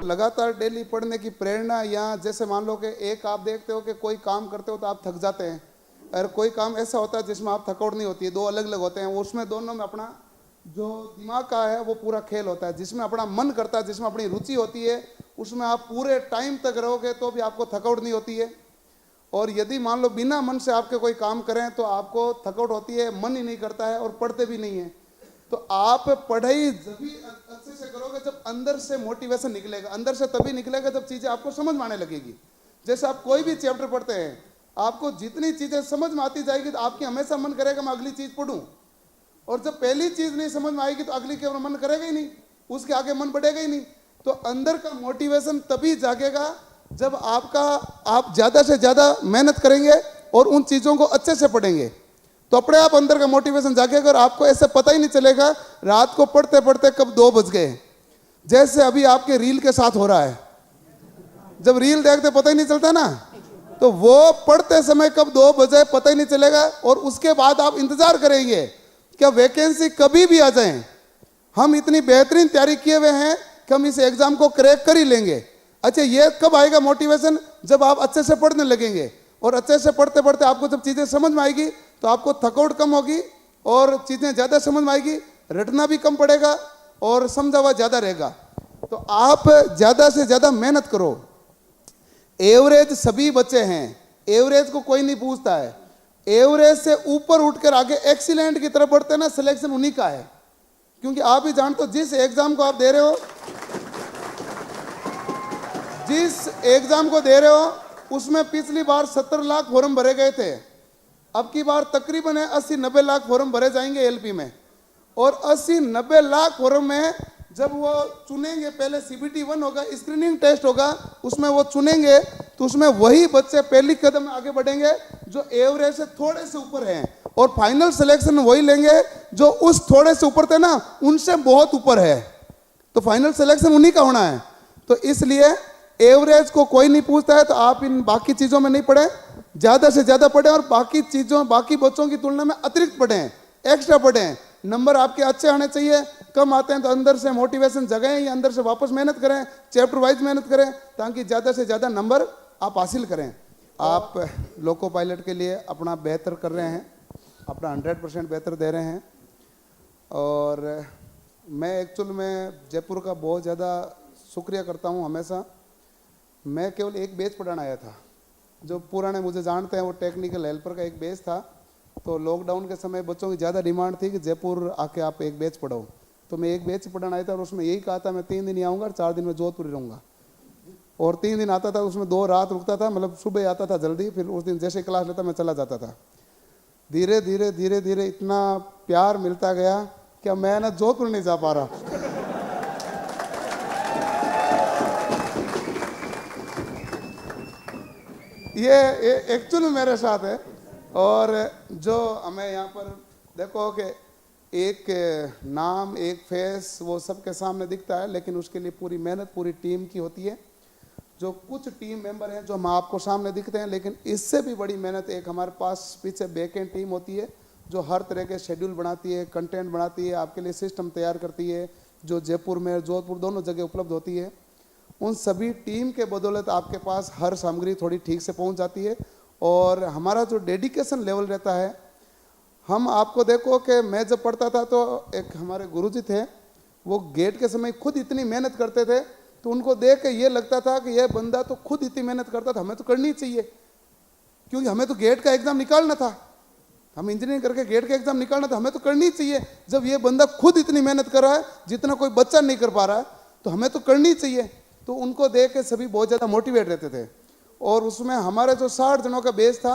लगातार डेली पढ़ने की प्रेरणा, या जैसे मान लो कि एक आप देखते हो कि कोई काम करते हो तो आप थक जाते हैं, और कोई काम ऐसा होता है जिसमें आप थकावट नहीं होती है, दो अलग अलग होते हैं, उसमें दोनों में अपना जो दिमाग का है वो पूरा खेल होता है। जिसमें अपना मन करता है, जिसमें अपनी रुचि होती है, उसमें आप पूरे टाइम तक रहोगे तो भी आपको थकावट नहीं होती है। और यदि मान लो बिना मन से आपके कोई काम करें तो आपको थकावट होती है, मन ही नहीं करता है और पढ़ते भी नहीं है। तो आप पढ़ाई जब अच्छे से करोगे जब अंदर से मोटिवेशन निकलेगा। अंदर से तभी निकलेगा जब चीज़ें आपको समझ में आने लगेगी। जैसे आप कोई भी चैप्टर पढ़ते हैं, आपको जितनी चीज़ें समझ में आती जाएगी तो आपकी हमेशा मन करेगा मैं अगली चीज़ पढ़ूं। और जब पहली चीज़ नहीं समझ में आएगी तो अगली के मन करेगा ही नहीं, उसके आगे मन बढ़ेगा ही नहीं। तो अंदर का मोटिवेशन तभी जागेगा जब आप ज़्यादा से ज़्यादा मेहनत करेंगे और उन चीज़ों को अच्छे से पढ़ेंगे, तो अपने आप अंदर का मोटिवेशन जागेगा और आपको ऐसे पता ही नहीं चलेगा रात को पढ़ते पढ़ते कब 2 बज गए। जैसे अभी आपके रील के साथ हो रहा है, जब रील देखते पता ही नहीं चलता ना, तो वो पढ़ते समय कब 2 बजे पता ही नहीं चलेगा। और उसके बाद आप इंतजार करेंगे क्या वैकेंसी कभी भी आ जाए। हम इतनी बेहतरीन तैयारी किए हुए हैं कि हम इस एग्जाम को क्रैक कर ही लेंगे। अच्छा, ये कब आएगा मोटिवेशन? जब आप अच्छे से पढ़ने लगेंगे, और अच्छे से पढ़ते पढ़ते आपको जब चीज़ें समझ में आएगी तो आपको थकावट कम होगी और चीज़ें ज़्यादा समझ में आएगी, रटना भी कम पड़ेगा और समझा हुआ ज़्यादा रहेगा। तो आप ज़्यादा से ज़्यादा मेहनत करो। एवरेज सभी बच्चे हैं, एवरेज को कोई नहीं पूछता है। एवरेज से ऊपर उठकर आगे एक्सीलेंट की तरफ बढ़ते ना, सिलेक्शन उन्हीं का है। क्योंकि आप ही जानते हो जिस एग्जाम को आप दे रहे हो, जिस एग्जाम को दे रहे हो उसमें पिछली बार 70 लाख फॉर्म भरे गए थे, अब की बार तकरीबन 80-90 लाख फॉर्म भरे जाएंगे एलपी में। और 80-90 लाख फॉर्म में जब वो चुनेंगे, पहले CBT 1 होगा, स्क्रीनिंग टेस्ट होगा, उसमें वो चुनेंगे तो उसमें वही बच्चे पहली कदम में आगे बढ़ेंगे जो एवरेज से थोड़े से ऊपर हैं, और फाइनल सिलेक्शन वही लेंगे जो उस थोड़े से ऊपर थे ना, उनसे बहुत ऊपर है। तो फाइनल सिलेक्शन उन्हीं का होना है। तो इसलिए एवरेज को कोई नहीं पूछता है। तो आप इन बाकी चीज़ों में नहीं पढ़ें, ज़्यादा से ज़्यादा पढ़ें, और बाकी बच्चों की तुलना में अतिरिक्त पढ़ें, एक्स्ट्रा पढ़ें। नंबर आपके अच्छे आने चाहिए। कम आते हैं तो अंदर से मोटिवेशन जगें, या अंदर से वापस मेहनत करें, चैप्टर वाइज मेहनत करें, ताकि ज़्यादा से ज़्यादा नंबर आप हासिल करें। आप लोको पायलट के लिए अपना बेहतर कर रहे हैं, अपना 100% बेहतर दे रहे हैं। और मैं एक्चुअल में जयपुर का बहुत ज़्यादा शुक्रिया करता हूँ हमेशा। मैं केवल एक बैच पढ़ाने आया था, जो पुराने मुझे जानते हैं, वो टेक्निकल हेल्पर का एक बैच था। तो लॉकडाउन के समय बच्चों की ज़्यादा डिमांड थी कि जयपुर आके आप एक बैच पढ़ाओ, तो मैं एक बैच पढ़ाने आया था। और उसमें यही कहा था मैं 3 दिन ही आऊँगा और 4 दिन में जोधपुर रहूँगा। और 3 दिन आता था, उसमें 2 रात रुकता था, मतलब सुबह आता था जल्दी, फिर उस दिन जैसे क्लास लेता मैं चला जाता था। धीरे धीरे धीरे धीरे इतना प्यार मिलता गया कि मैं ना जोधपुर नहीं जा पा रहा। ये एक्चुअल में मेरे साथ है। और जो हमें यहाँ पर देखो कि एक नाम, एक फेस वो सबके सामने दिखता है, लेकिन उसके लिए पूरी मेहनत पूरी टीम की होती है। जो कुछ टीम मेंबर हैं जो हम आपको सामने दिखते हैं, लेकिन इससे भी बड़ी मेहनत एक हमारे पास पीछे बैकएंड टीम होती है, जो हर तरह के शेड्यूल बनाती है, कंटेंट बनाती है, आपके लिए सिस्टम तैयार करती है, जो जयपुर में जोधपुर दोनों जगह उपलब्ध होती है। उन सभी टीम के बदौलत आपके पास हर सामग्री थोड़ी ठीक से पहुंच जाती है। और हमारा जो डेडिकेशन लेवल रहता है, हम आपको देखो कि मैं जब पढ़ता था तो एक हमारे गुरुजी थे, वो गेट के समय खुद इतनी मेहनत करते थे, तो उनको देख के ये लगता था कि ये बंदा तो खुद इतनी मेहनत करता था, हमें तो करनी चाहिए, क्योंकि हमें तो गेट का एग्ज़ाम निकालना था, हम इंजीनियरिंग करके गेट का एग्ज़ाम निकालना था, हमें तो करनी चाहिए। जब ये बंदा खुद इतनी मेहनत कर रहा है जितना कोई बच्चा नहीं कर पा रहा है, तो हमें तो करनी चाहिए। तो उनको देख के सभी बहुत ज़्यादा मोटिवेट रहते थे। और उसमें हमारे जो 60 जनों का बेस था,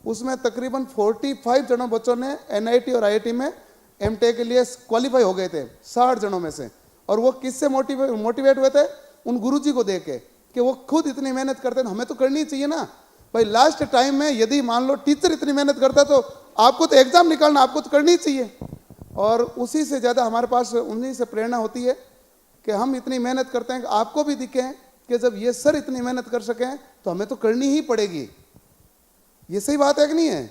उसमें तकरीबन 45 जनों बच्चों ने NIT और IIT में MTech के लिए क्वालिफाई हो गए थे, 60 जनों में से। और वो किससे मोटिवेट हुए थे? उन गुरुजी को देख के कि वो खुद इतनी मेहनत करते हैं, हमें तो करनी चाहिए ना भाई। लास्ट टाइम में यदि मान लो टीचर इतनी मेहनत करता तो आपको तो एग्जाम निकालना, आपको तो करनी चाहिए। और उसी से ज़्यादा हमारे पास उन्हीं से प्रेरणा होती है कि हम इतनी मेहनत करते हैं कि आपको भी दिखें कि जब ये सर इतनी मेहनत कर सकें तो हमें तो करनी ही पड़ेगी। ये सही बात है कि नहीं है?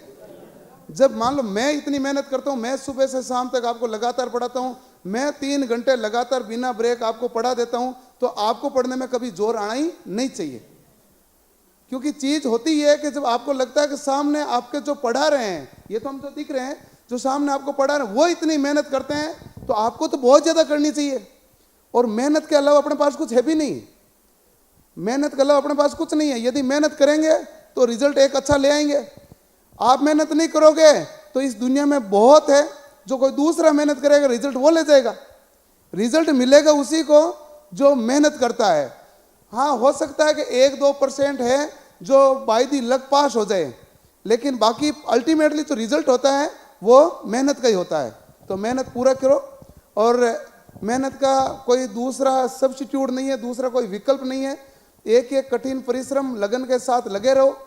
जब मान लो मैं इतनी मेहनत करता हूँ, मैं सुबह से शाम तक आपको लगातार पढ़ाता हूँ, मैं 3 घंटे लगातार बिना ब्रेक आपको पढ़ा देता हूँ, तो आपको पढ़ने में कभी जोर आना ही नहीं चाहिए। क्योंकि चीज होती है कि जब आपको लगता है कि सामने आपके जो पढ़ा रहे हैं, ये तो हम जो दिख रहे हैं, जो सामने आपको पढ़ा रहे हैं वो इतनी मेहनत करते हैं, तो आपको तो बहुत ज्यादा करनी चाहिए। और मेहनत के अलावा अपने पास कुछ है भी नहीं, मेहनत के अलावा अपने पास कुछ नहीं है। यदि मेहनत करेंगे तो रिजल्ट एक अच्छा ले आएंगे। आप मेहनत नहीं करोगे तो इस दुनिया में बहुत है जो कोई दूसरा मेहनत करेगा, रिजल्ट वो ले जाएगा। रिजल्ट मिलेगा उसी को जो मेहनत करता है। हाँ, हो सकता है कि 1-2% है जो बाय दी लक पास हो जाए, लेकिन बाकी अल्टीमेटली जो रिजल्ट होता है वो मेहनत का ही होता है। तो मेहनत पूरा करो, और मेहनत का कोई दूसरा सब्स्टिट्यूट नहीं है, दूसरा कोई विकल्प नहीं है। एक एक कठिन परिश्रम लगन के साथ लगे रहो,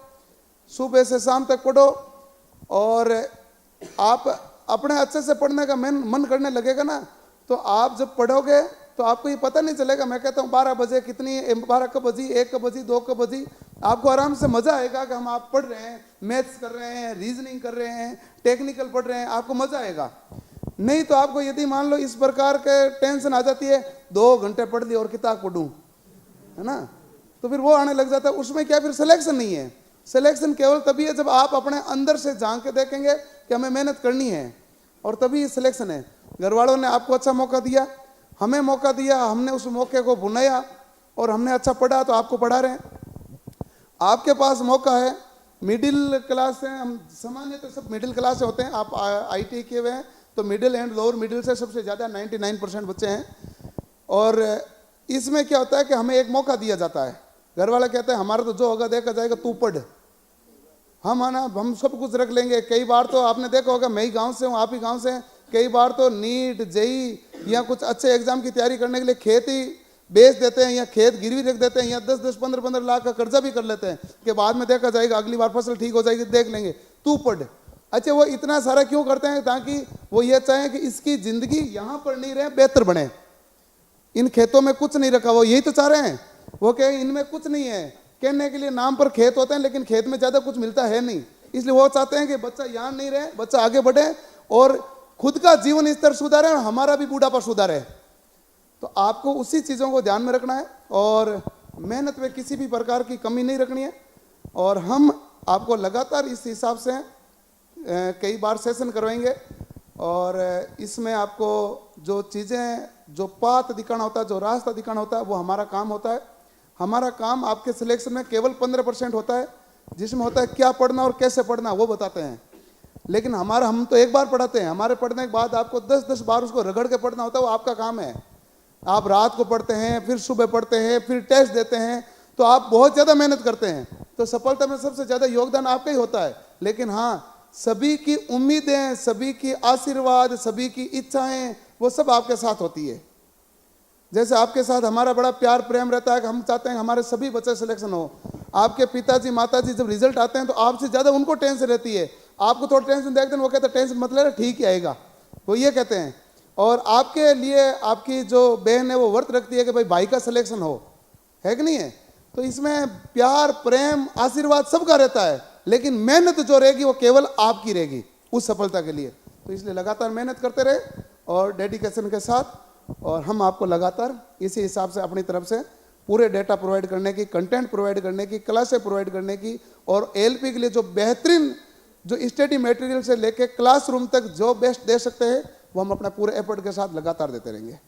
सुबह से शाम तक पढ़ो, और आप अपने अच्छे से पढ़ने का मन करने लगेगा ना, तो आप जब पढ़ोगे तो आपको ये पता नहीं चलेगा। मैं कहता हूँ 12 बजे कितनी, 12 कब बजी, 1 कब बजी, 2 कब बजी, आपको आराम से मजा आएगा कि हम आप पढ़ रहे हैं, मैथ्स कर रहे हैं, रीजनिंग कर रहे हैं, टेक्निकल पढ़ रहे हैं, आपको मजा आएगा। नहीं तो आपको यदि मान लो इस प्रकार के टेंशन आ जाती है, 2 घंटे पढ़ ली और किताब पढ़ूं, है ना, तो फिर वो आने लग जाता है। उसमें क्या, फिर सिलेक्शन नहीं है। सिलेक्शन केवल तभी है जब आप अपने अंदर से झांक के देखेंगे कि हमें मेहनत करनी है, और तभी सिलेक्शन है। घर वालों ने आपको अच्छा मौका दिया, हमें मौका दिया, हमने उस मौके को बुनाया और हमने अच्छा पढ़ा, तो आपको पढ़ा रहे हैं। आपके पास मौका है, मिडिल क्लास से, हम सामान्य तो सब मिडिल क्लास से होते हैं, आप आईटी किए हुए हैं तो मिडिल एंड लोअर मिडिल से सबसे ज़्यादा 99% बच्चे हैं। और इसमें क्या होता है कि हमें एक मौका दिया जाता है। घर वाला कहते हैं हमारा तो जो होगा देखा जाएगा, तू पढ़, हम सब कुछ रख लेंगे। कई बार तो आपने देखा होगा, मैं ही गांव से हूँ, आप ही गांव से हैं, कई बार तो नीट जेई या कुछ अच्छे एग्जाम की तैयारी करने के लिए खेत ही बेच देते हैं, या खेत गिरवी रख देते हैं, या 10-10, 15-15 लाख का कर्जा भी कर लेते हैं कि बाद में देखा जाएगा, अगली बार फसल ठीक हो जाएगी देख लेंगे, तू पढ़। अच्छा, वो इतना सारा क्यों करते हैं? ताकि वो ये चाहें कि इसकी जिंदगी यहाँ पर नहीं रहे, बेहतर बने। इन खेतों में कुछ नहीं रखा, वो यही तो चाह रहे हैं। वो कहे इनमें कुछ नहीं है, कहने के लिए नाम पर खेत होते हैं, लेकिन खेत में ज्यादा कुछ मिलता है नहीं। इसलिए वो चाहते हैं कि बच्चा यहाँ नहीं रहे, बच्चा आगे बढ़े और खुद का जीवन स्तर सुधारे और हमारा भी बुढ़ापा सुधारे। तो आपको उसी चीजों को ध्यान में रखना है, और मेहनत में किसी भी प्रकार की कमी नहीं रखनी है। और हम आपको लगातार इस हिसाब से कई बार सेशन करवाएंगे, और इसमें आपको जो चीज़ें, जो पाथ दिखाना होता है, जो रास्ता दिखाना होता है, वो हमारा काम होता है। हमारा काम आपके सिलेक्शन में केवल 15% होता है, जिसमें होता है क्या पढ़ना और कैसे पढ़ना, वो बताते हैं। लेकिन हम तो एक बार पढ़ाते हैं, हमारे पढ़ने के बाद आपको 10-10 बार उसको रगड़ के पढ़ना होता है, वो आपका काम है। आप रात को पढ़ते हैं, फिर सुबह पढ़ते हैं, फिर टेस्ट देते हैं, तो आप बहुत ज़्यादा मेहनत करते हैं। तो सफलता में सबसे ज़्यादा योगदान आपका ही होता है। लेकिन हाँ, सभी की उम्मीदें, सभी की आशीर्वाद, सभी की इच्छाएं, वो सब आपके साथ होती है। जैसे आपके साथ हमारा बड़ा प्यार प्रेम रहता है कि हम चाहते हैं हमारे सभी बच्चे सिलेक्शन हो। आपके पिताजी माताजी जब रिजल्ट आते हैं तो आपसे ज़्यादा उनको टेंशन रहती है। आपको थोड़ा टेंशन देखते हैं, वो कहते हैं टेंशन मत ले, ठीक ही आएगा, वो ये कहते हैं। और आपके लिए आपकी जो बहन है वो व्रत रखती है कि भाई का सिलेक्शन हो, है कि नहीं है? तो इसमें प्यार प्रेम आशीर्वाद सबका रहता है, लेकिन मेहनत जो रहेगी वो केवल आपकी रहेगी उस सफलता के लिए। तो इसलिए लगातार मेहनत करते रहे और डेडिकेशन के साथ, और हम आपको लगातार इसी हिसाब से अपनी तरफ से पूरे डेटा प्रोवाइड करने की, कंटेंट प्रोवाइड करने की, क्लासें प्रोवाइड करने की, और एलपी के लिए जो बेहतरीन जो स्टडी मटेरियल से लेके क्लासरूम तक जो बेस्ट दे सकते हैं वो हम अपना पूरे एफर्ट के साथ लगातार देते रहेंगे।